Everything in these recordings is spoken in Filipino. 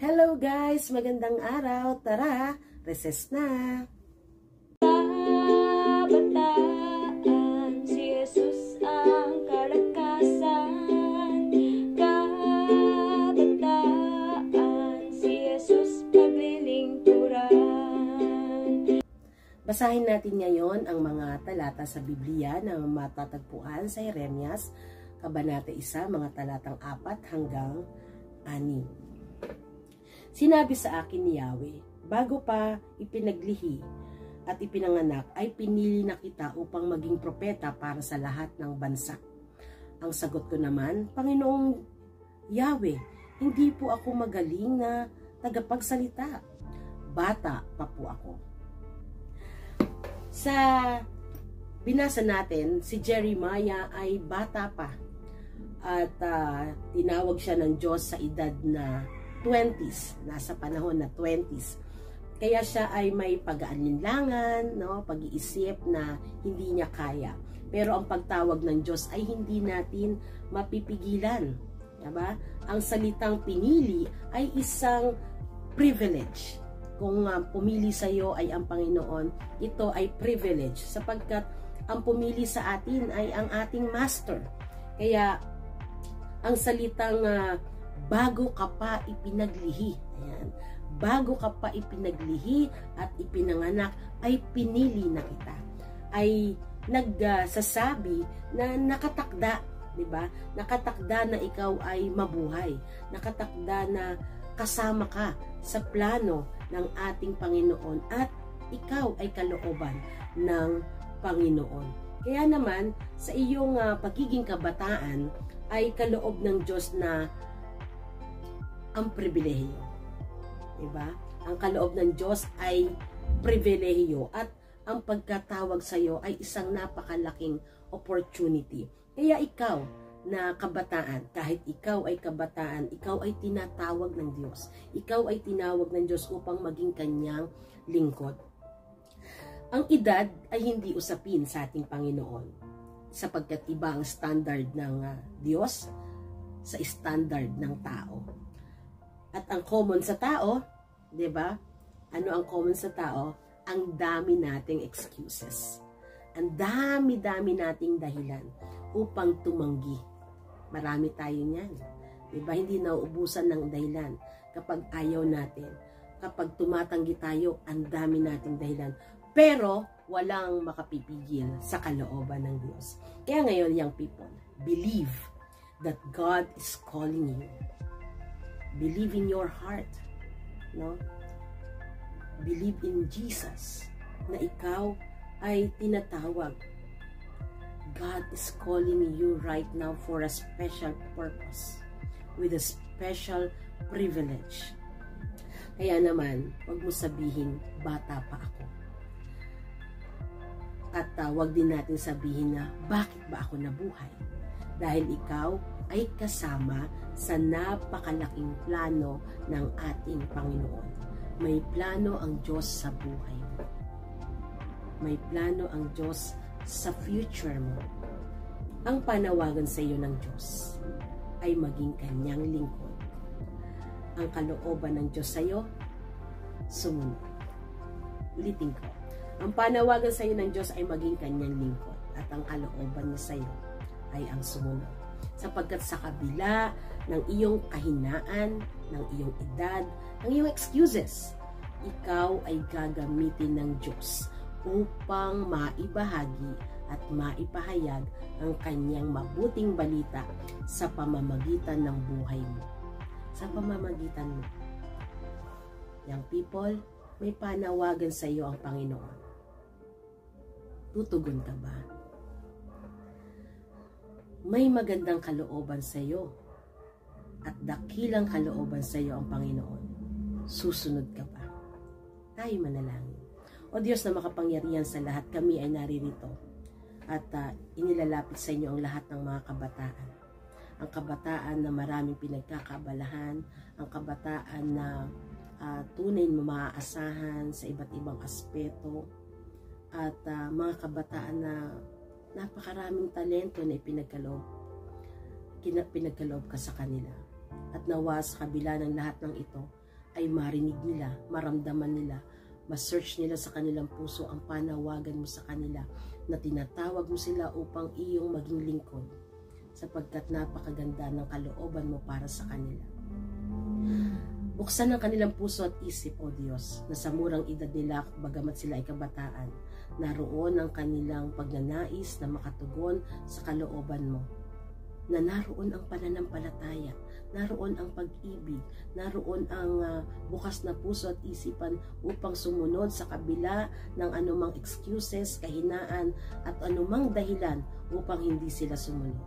Hello guys! Magandang araw! Tara! Recess na! Kabataan, si Jesus ang kalakasan. Kabataan, si Jesus paglilingkuran. Basahin natin ngayon ang mga talata sa Biblia na matatagpuan sa Jeremias, Kabanata 1, mga talatang 4 hanggang 6. Sinabi sa akin ni Yahweh, bago pa ipinaglihi at ipinanganak ay pinili na kita upang maging propeta para sa lahat ng bansa. Ang sagot ko naman, Panginoong Yahweh, hindi po ako magaling na tagapagsalita. Bata pa po ako. Sa binasa natin, si Jeremiah ay bata pa at tinawag siya ng Diyos sa edad na 20s, nasa panahon na 20s. Kaya siya ay may pag-aalinlangan, no, pag-iisip na hindi niya kaya. Pero ang pagtawag ng Diyos ay hindi natin mapipigilan. Diba? Ang salitang pinili ay isang privilege. Kung pumili sa iyo ay ang Panginoon, ito ay privilege sapagkat ang pumili sa atin ay ang ating master. Kaya ang salitang bago ka pa ipinaglihi, ayan, bago ka pa ipinaglihi at ipinanganak ay pinili na kita, ay nagsasabi na nakatakda, di ba? Nakatakda na ikaw ay mabuhay, nakatakda na kasama ka sa plano ng ating Panginoon at ikaw ay kalooban ng Panginoon. Kaya naman sa iyong pagiging kabataan ay kaloob ng Diyos na ang pribilehiyo. Diba? Ang kaloob ng Diyos ay pribilehiyo at ang pagkatawag sa iyo ay isang napakalaking opportunity. Kaya ikaw na kabataan, kahit ikaw ay kabataan, ikaw ay tinatawag ng Diyos. Ikaw ay tinawag ng Diyos upang maging kanyang lingkod. Ang edad ay hindi usapin sa ating Panginoon sapagkat iba ang standard ng Diyos sa standard ng tao. At ang common sa tao, 'di ba? Ano ang common sa tao? Ang dami nating excuses. Ang dami-dami nating dahilan upang tumanggi. Marami tayo niyan. 'Di ba? Hindi nauubusan ng dahilan kapag ayaw natin. Kapag tumatanggi tayo, ang dami nating dahilan. Pero walang makapipigil sa kalooban ng Diyos. Kaya ngayon, young people, believe that God is calling you. Believe in your heart, no? Believe in Jesus na ikaw ay tinatawag. God is calling you right now for a special purpose, with a special privilege. Kaya naman, wag mo sabihin, bata pa ako. At wag din natin sabihin na, bakit ba ako nabuhay? Dahil ikaw ay kasama sa napakalaking plano ng ating Panginoon. May plano ang Diyos sa buhay mo. May plano ang Diyos sa future mo. Ang panawagan sa iyo ng Diyos ay maging kanyang lingkod. Ang kalooban ng Diyos sa iyo, sumunod. Ulitin ko. Ang panawagan sa iyo ng Diyos ay maging kanyang lingkod. At ang kalooban niya sa iyo ay ang sumunod. Sapagkat sa kabila ng iyong kahinaan, ng iyong edad, ng iyong excuses, ikaw ay gagamitin ng Diyos upang maibahagi at maipahayag ang kanyang mabuting balita sa pamamagitan ng buhay mo. Sa pamamagitan mo. Young people, may panawagan sa iyo ang Panginoon. Tutugon ka ba? May magandang kalooban sa iyo at dakilang kalooban sa iyo ang Panginoon. Susunod ka ba? Tayo manalangin. O Diyos na makapangyarihan sa lahat, kami ay naririto at inilalapit sa inyo ang lahat ng mga kabataan. Ang kabataan na maraming pinagkakabalahan, ang kabataan na tunay na maaasahan sa iba't ibang aspeto, at mga kabataan na napakaraming talento na pinagkaloob ka sa kanila. At nawa sa kabila ng lahat ng ito, ay marinig nila, maramdaman nila, ma-search nila sa kanilang puso ang panawagan mo sa kanila na tinatawag mo sila upang iyong maging lingkod, sapagkat napakaganda ng kalooban mo para sa kanila. Buksan ang kanilang puso at isip, O Diyos, na sa murang edad nila, bagamat sila ay kabataan, naroon ang kanilang pagnanais na makatugon sa kalooban mo, na naroon ang pananampalataya, naroon ang pag-ibig, naroon ang bukas na puso at isipan upang sumunod sa kabila ng anumang excuses, kahinaan at anumang dahilan upang hindi sila sumunod.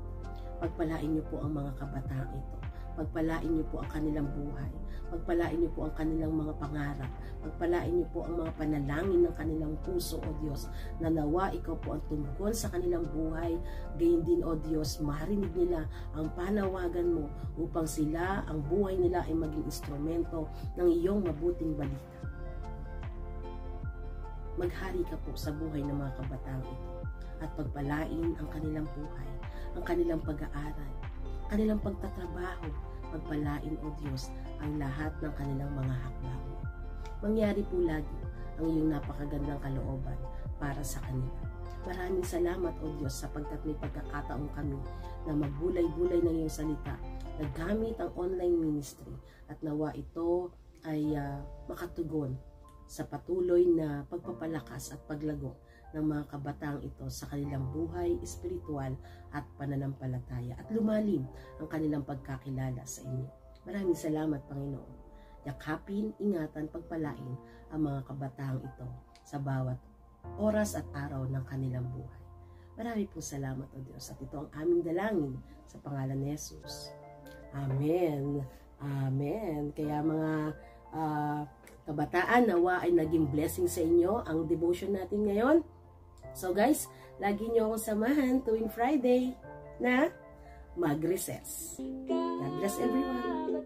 Pagpalain niyo po ang mga kabataan ito. Pagpalain niyo po ang kanilang buhay. Pagpalain niyo po ang kanilang mga pangarap. Pagpalain niyo po ang mga panalangin ng kanilang puso, O Diyos, na nawa ikaw po ang tumugon sa kanilang buhay. Gayon din, O Diyos, marinig nila ang panawagan mo upang sila, ang buhay nila ay maging instrumento ng iyong mabuting balita. Maghari ka po sa buhay ng mga kabataan ito at pagpalain ang kanilang buhay, ang kanilang pag-aaral, kanilang pagtatrabaho. Pagpalain, O Diyos, ang lahat ng kanilang mga hakbang. Mangyari po lagi ang iyong napakagandang kalooban para sa kanila. Maraming salamat, O Diyos, sapagkat may pagkakataon kami na magbulay-bulay ng iyong salita na gamit ang online ministry at nawa ito ay makatugon sa patuloy na pagpapalakas at paglago ng mga kabataang ito sa kanilang buhay, espiritual at pananampalataya at lumalim ang kanilang pagkakilala sa inyo. Maraming salamat, Panginoon. Yakapin, ingatan, pagpalain ang mga kabataang ito sa bawat oras at araw ng kanilang buhay. Marami pong salamat, O Diyos, at ito ang aming dalangin sa pangalan ni Jesus. Amen. Amen. Kaya mga kabataan, nawa ay naging blessing sa inyo ang devotion natin ngayon. So guys, lagi nyo akong samahan tuwing Friday na mag-recess. God bless everyone.